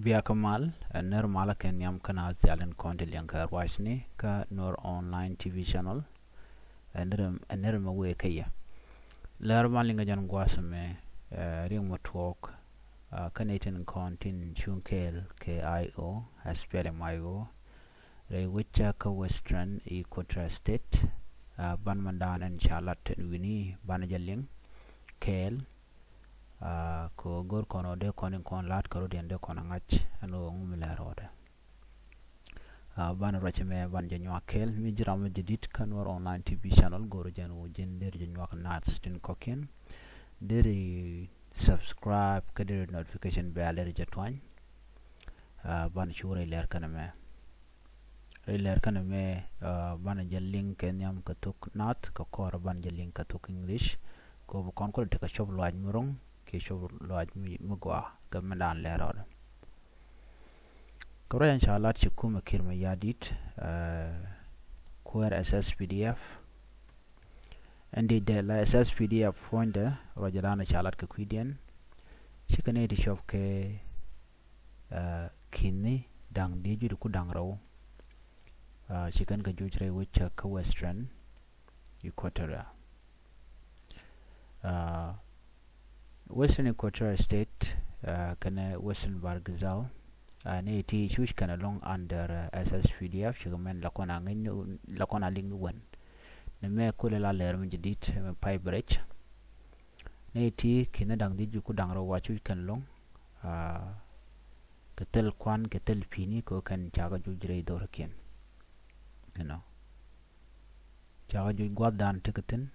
Via Kamal, Ner Malakan Yam Kana Zalen Contil Yankar Wisney, Ka Nuer Online TV channel, and Nerma Kaya. Ler Malingajan Guasame, Ring Watwalk, Canadian Contin Chunkel, KIO, SPDF, Rewichaka Western ikuɔtɛriaa State, Banmandan and Charlotte Winnie, Banajaling, Kale. Ko gor kono de konin kon lat karo de kono ngach ano ngumila rode ban racheme ban janyo kel mi jirama jidit kanwar online TV channel gor janu jender janyo thoknath stin koken deri subscribe kadir notification bell er jatwan ban shure ler kaname ban jal link nyam ka thoknath ka kor ban jal link ka thok English ko kon ko te ka shop lwaj murong Kesho Lodge Mugwa, Gambella Lerod. Korea inshallah Chikuma Kirma Yadit, Quer SSPDF, and the SSPDF Fonda, Rogerana Charlotte Kaquidian, Chicanate Shop K Kidney, Dang Diju Kudang Row, Chicken Kajujre, which a Western ikuɔtɛriaa. Western ikuɔtɛriaa State, kana Western Bargazal, ne ti shush kana long under SSPDF, shigamen lakona ling one. Ne me kule la ler mjidit me pipe bridge. Ne ti kina dang di juku dang ro wachu kan long, ketel kwan ketel pini ko kan jaga jujre dorken. You know. Jaga juj gwab dan tiketin.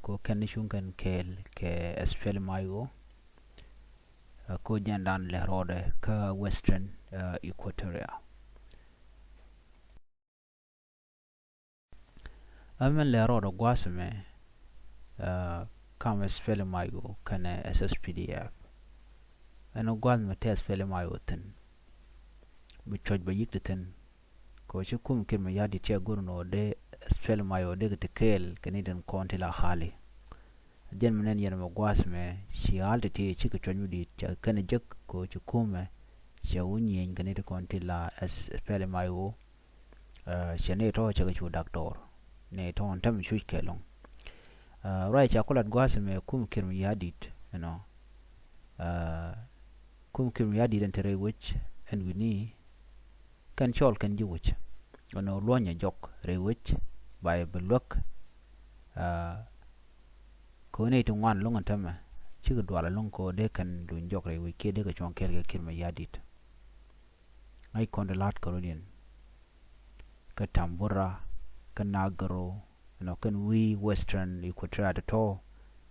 Ko kanishun kan ke SPL mayo ko jandan lerode ka Western ikuɔtɛriaa. Amen lerode gwasme kam SPL mayo kan SSPDF. Ano gwad mate SPL mayo tin. Bichoj bayikten ko chikum kirma yadi tia gurno de SPL mayo de tekel Canadian County la hali jen menen yen mo gwasme shi alde ti chika chonyu di kan jek ko chikume sha unyen Canadian County la SPL mayo shane to chaka chu doctor ne to on tam shu kelong right cha kulat gwasme kum kirm yadit you know kum kirm yadit entere which and we need kan chol kan ji which ono lonya jok re which by block ko ne to wan long antama chiga dwala long ko de kan dun jokre we ke de ka chon kel kirma yadit ai kon de lat korodien ka tambura kan nagaro no kan we Western ikuɔtɛriaa to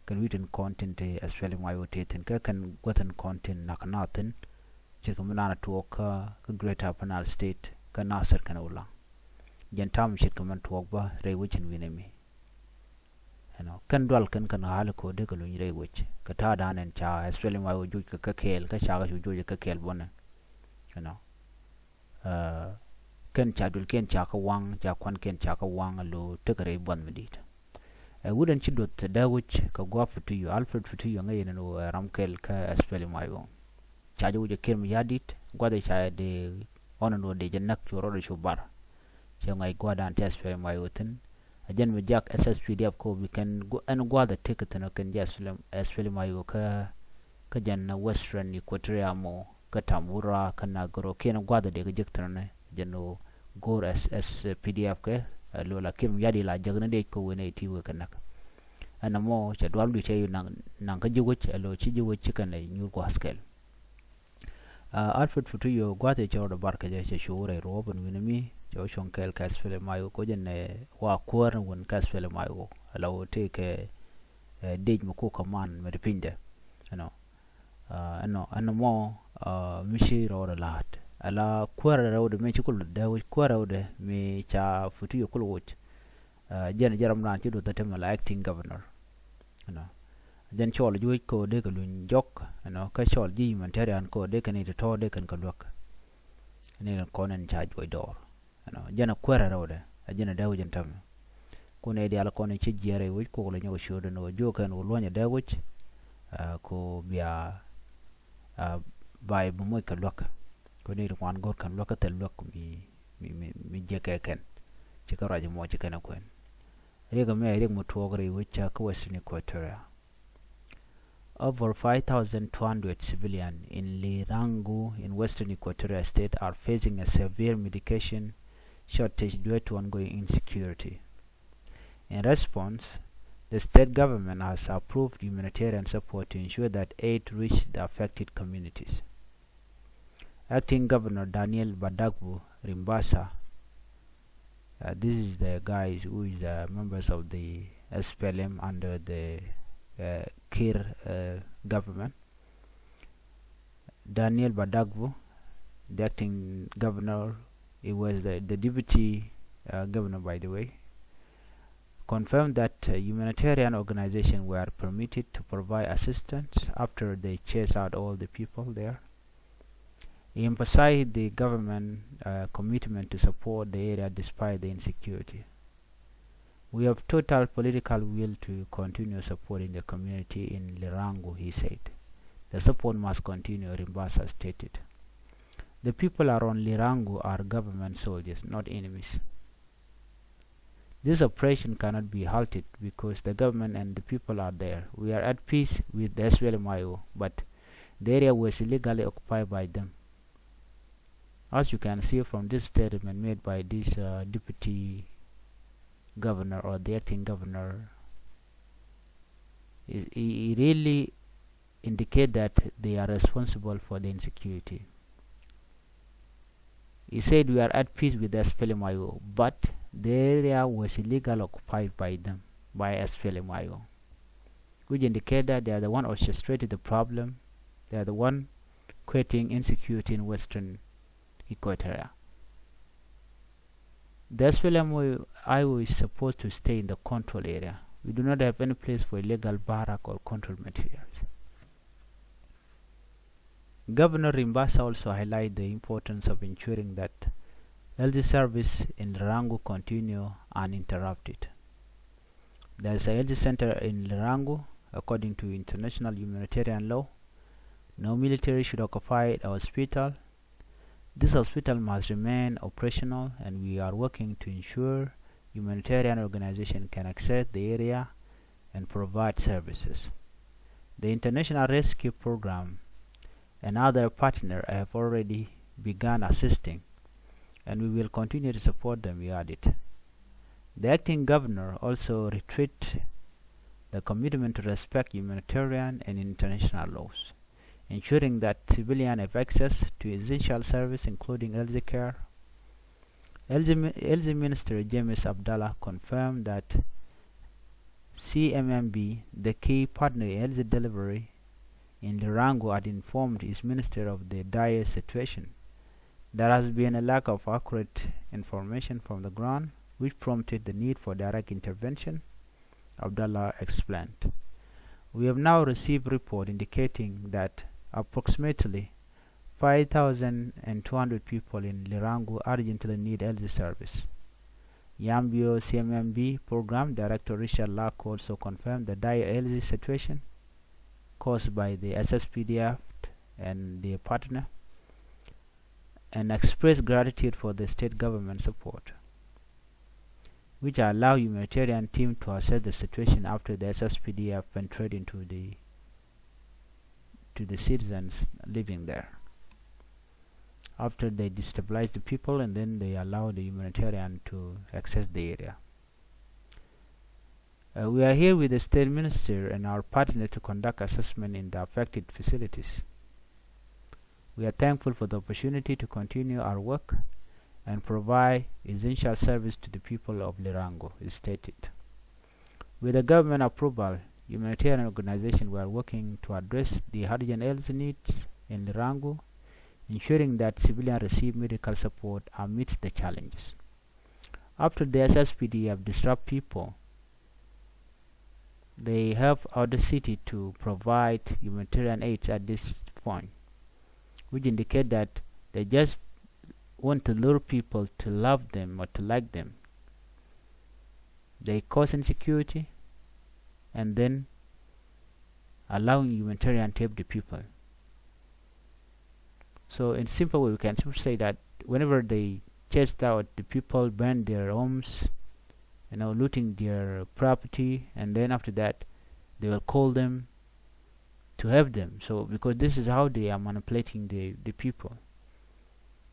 kan we tin content as well my rotating ka kan goten content naknaten chiga manana to ka Greater Penal State ka nasir kan ulang jantam shit kaman tuwag ba ray wichin winemi ano kan dwal kan hal ko de ko luny ray wich ka ta danen cha especially my wuju ka kel ka shaga juju ka kel bona ano kan cha dul ken cha ka wang cha kwan ken cha ka wang lo tegare bon medit wouldn't chidot da wich ka gwa futu yu alfred futu yu ngai no ramkel ka especially my wo cha juju kem yadit gwa de cha de onono de jenak choro de shubar ngai gwadan test for my written ajen me jak SSPDF ko we can go and gwada ticket no kan just film as film ayo ka janna Western ikuɔtɛriaa mo ka tamura kana goro ken gwada de jektan ne jeno gor SSPDF ke lola kim yadi la jagna de ko wene ti we kanak ana mo cha dwal du che nang ka jiwich alo chi jiwich kan ne nyur ko haskel Alfred futu yo gwada che ro barka je che shure robin winemi jo shon kel kasfele mayo ko jenne wa kwar won kasfele mayo alaw te ke dej mo ko kaman me depinde ano mo mishi ro lat ala kwar rawde me chikul da kwar rawde me cha futu yo kulwoch jen jaram nan ci do tatem la acting governor ano jen chol ju ko de ko lun jok ano ka chol ji Humanitarian ko de kan ite to de kan ka lok ne ko nen charge way dor ano jana kwara rawde ajana dawo jantam ko ne di ala ko ne ci jere wi ko la nyaw shodo no jokan wo lonya dawo ko biya bay bu moy ka lok koni wan gor kan lokatel lok mi jekeken chika raje mo chika na kwen rega me reg mo tuogre wicha ka Western Equatoria. Over 5,200 civilians in Lirangu in Western Equatoria State are facing a severe medication shortage due to ongoing insecurity. In response, the state government has approved humanitarian support to ensure that aid reach the affected communities. Acting Governor Daniel Badagbu Rimbasa, this is the guys who is members of the SPLM under the Kir government. Daniel Badagbu, the acting governor, he was the deputy governor, by the way, confirmed that humanitarian organizations were permitted to provide assistance after they chased out all the people there. He emphasized the government commitment to support the area despite the insecurity. We have total political will to continue supporting the community in Lirangu, he said. The support must continue, Rimbasa stated. The people around Lirangu are government soldiers, not enemies. This operation cannot be halted because the government and the people are there. We are at peace with the SPLMIO, but the area was illegally occupied by them. As you can see from this statement made by this deputy governor or the acting governor, he really indicate that they are responsible for the insecurity. He said we are at peace with the SPLMIO, but the area was illegally occupied by them, by SPLMIO, which indicate that they are the one orchestrated the problem. They are the one creating insecurity in Western Equatoria. The SPLMIO is supposed to stay in the control area. We do not have any place for illegal barrack or control materials. Governor Rimbasa also highlighted the importance of ensuring that health service in Lirangu continue uninterrupted. There is a health center in Lirangu. According to international humanitarian law, no military should occupy a hospital. This hospital must remain operational, and we are working to ensure humanitarian organizations can access the area and provide services. The International Rescue Program and other partners have already begun assisting, and we will continue to support them, he added. The acting governor also reiterated the commitment to respect humanitarian and international laws, ensuring that civilians have access to essential services including health care. Health Minister James Abdallah confirmed that CMMB, the key partner in health delivery in Lirangu, had informed his minister of the dire situation. There has been a lack of accurate information from the ground, which prompted the need for direct intervention, Abdallah explained. We have now received reports indicating that approximately 5,200 people in Lirangu urgently need health service. Yambio CMMB Program Director Richard Luäk also confirmed the dire health situation caused by the SSPDF and their partner, and expressed gratitude for the state government support, which allow humanitarian team to assess the situation after the SSPDF penetrated into the citizens living there. After they destabilize the people, and then they allow the humanitarian to access the area. We are here with the state minister and our partner to conduct assessment in the affected facilities. We are thankful for the opportunity to continue our work and provide essential service to the people of Lirangu, he stated. With the government approval, humanitarian organizations were working to address the urgent health needs in Lirangu, ensuring that civilians receive medical support amidst the challenges. After the SSPDF disrupt people, they have audacity to provide humanitarian aids at this point, which indicate that they just want to lure people to love them or to like them. They cause insecurity and then allowing humanitarian to help the people. So in simple way, we can simply say that whenever they chased out the people, burned their homes, looting their property, and then after that they will call them to help them. So because this is how they are manipulating the people.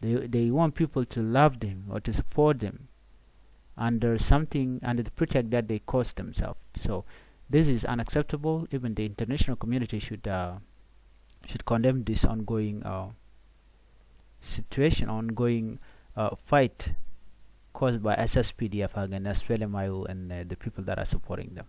They want people to love them or to support them under the pretext that they caused themselves. So this is unacceptable. Even the international community should condemn this ongoing fight caused by SSPDF against SPLMIO and the people that are supporting them.